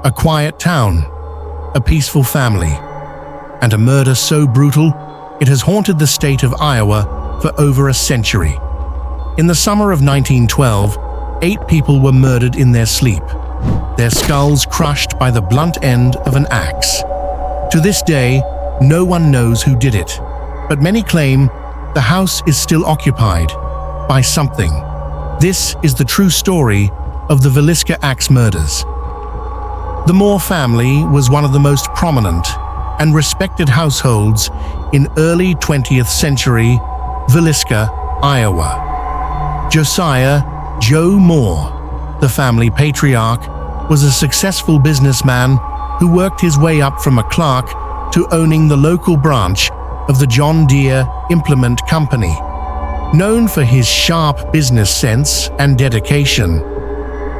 A quiet town, a peaceful family, and a murder so brutal it has haunted the state of Iowa for over a century. In the summer of 1912, 8 people were murdered in their sleep, their skulls crushed by the blunt end of an axe. To this day, no one knows who did it, but many claim the house is still occupied by something. This is the true story of the Villisca Axe Murders. The Moore family was one of the most prominent and respected households in early 20th century Villisca, Iowa. Josiah Joe Moore, the family patriarch, was a successful businessman who worked his way up from a clerk to owning the local branch of the John Deere Implement Company. Known for his sharp business sense and dedication,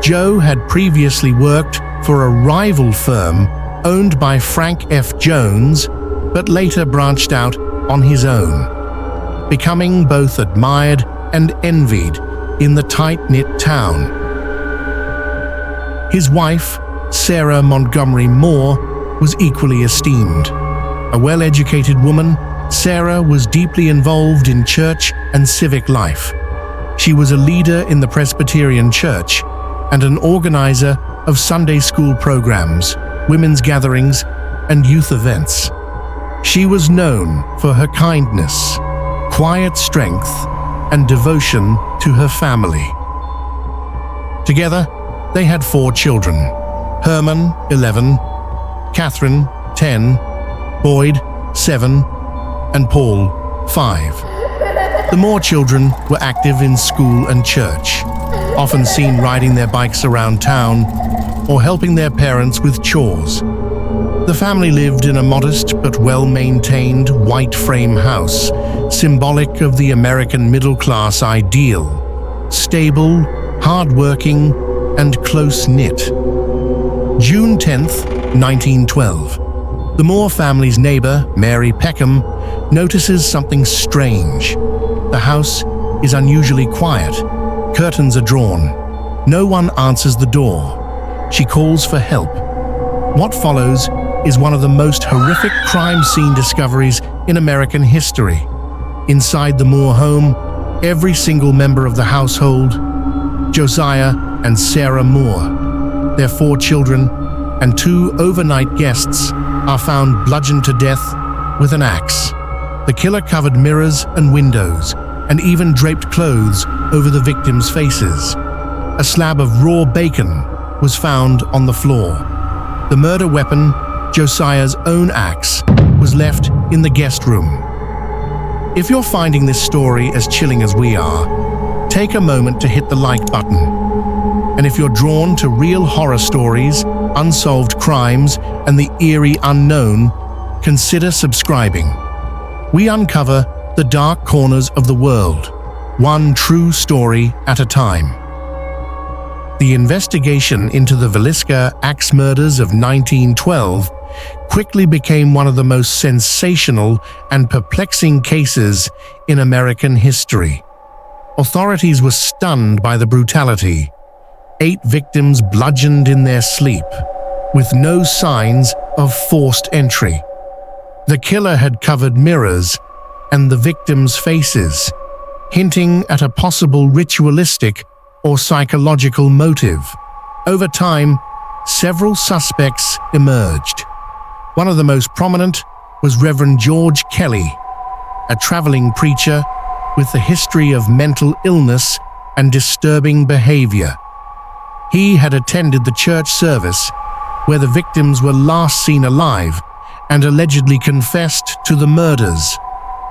Joe had previously worked for a rival firm owned by Frank F. Jones, but later branched out on his own, becoming both admired and envied in the tight-knit town. His wife, Sarah Montgomery Moore, was equally esteemed. A well-educated woman, Sarah was deeply involved in church and civic life. She was a leader in the Presbyterian Church and an organizer of Sunday school programs, women's gatherings, and youth events. She was known for her kindness, quiet strength, and devotion to her family. Together, they had 4 children: Herman, 11, Catherine, 10, Boyd, 7, and Paul, 5. The Moore children were active in school and church, often seen riding their bikes around town or helping their parents with chores. The family lived in a modest but well-maintained white frame house, symbolic of the American middle-class ideal: stable, hard-working, and close-knit. June 10th, 1912. The Moore family's neighbor, Mary Peckham, notices something strange. The house is unusually quiet. Curtains are drawn. No one answers the door. She calls for help. What follows is one of the most horrific crime scene discoveries in American history. Inside the Moore home, every single member of the household, Josiah and Sarah Moore, their 4 children, and 2 overnight guests, are found bludgeoned to death with an axe. The killer covered mirrors and windows, and even draped clothes over the victims' faces. A slab of raw bacon was found on the floor. The murder weapon, Josiah's own axe, was left in the guest room. If you're finding this story as chilling as we are, take a moment to hit the like button. And if you're drawn to real horror stories, unsolved crimes, and the eerie unknown, consider subscribing. We uncover the dark corners of the world, one true story at a time. The investigation into the Villisca Axe Murders of 1912 quickly became one of the most sensational and perplexing cases in American history. Authorities were stunned by the brutality. 8 victims bludgeoned in their sleep, with no signs of forced entry. The killer had covered mirrors and the victims' faces, hinting at a possible ritualistic or psychological motive. Over time, several suspects emerged. One of the most prominent was Reverend George Kelly, a traveling preacher with a history of mental illness and disturbing behavior. He had attended the church service where the victims were last seen alive and allegedly confessed to the murders,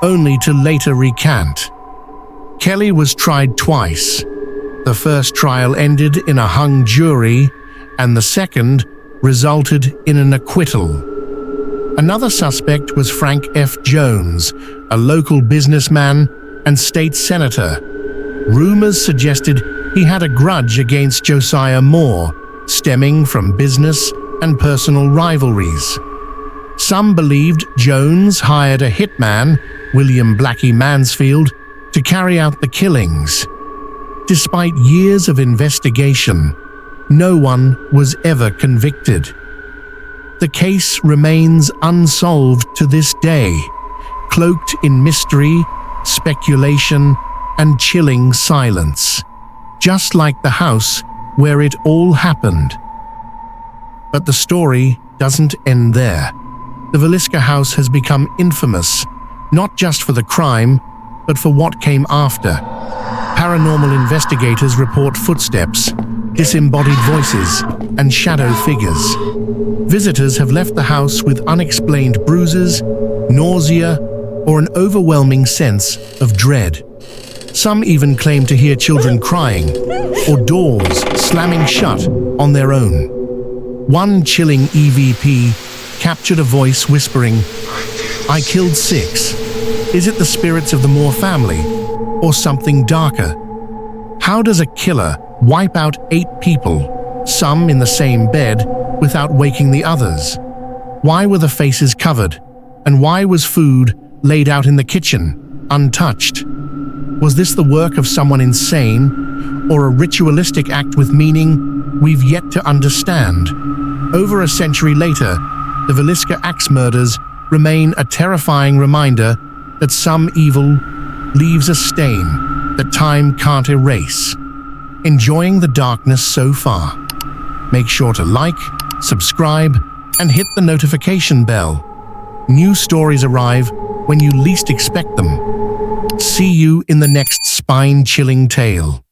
only to later recant. Kelly was tried twice. The first trial ended in a hung jury, and the second resulted in an acquittal. Another suspect was Frank F. Jones, a local businessman and state senator. Rumors suggested he had a grudge against Josiah Moore, stemming from business and personal rivalries. Some believed Jones hired a hitman, William Blackie Mansfield, to carry out the killings. Despite years of investigation, no one was ever convicted. The case remains unsolved to this day, cloaked in mystery, speculation, and chilling silence, just like the house where it all happened. But the story doesn't end there. The Villisca house has become infamous, not just for the crime, but for what came after. Paranormal investigators report footsteps, disembodied voices, and shadow figures. Visitors have left the house with unexplained bruises, nausea, or an overwhelming sense of dread. Some even claim to hear children crying or doors slamming shut on their own. One chilling EVP captured a voice whispering, "I killed 6. Is it the spirits of the Moore family or something darker?" How does a killer wipe out 8 people, some in the same bed, without waking the others? Why were the faces covered? And why was food laid out in the kitchen, untouched? Was this the work of someone insane, or a ritualistic act with meaning we've yet to understand? Over a century later, the Villisca Axe Murders remain a terrifying reminder that some evil leaves a stain that time can't erase. Enjoying the darkness so far? Make sure to like, subscribe, and hit the notification bell. New stories arrive when you least expect them. See you in the next spine-chilling tale.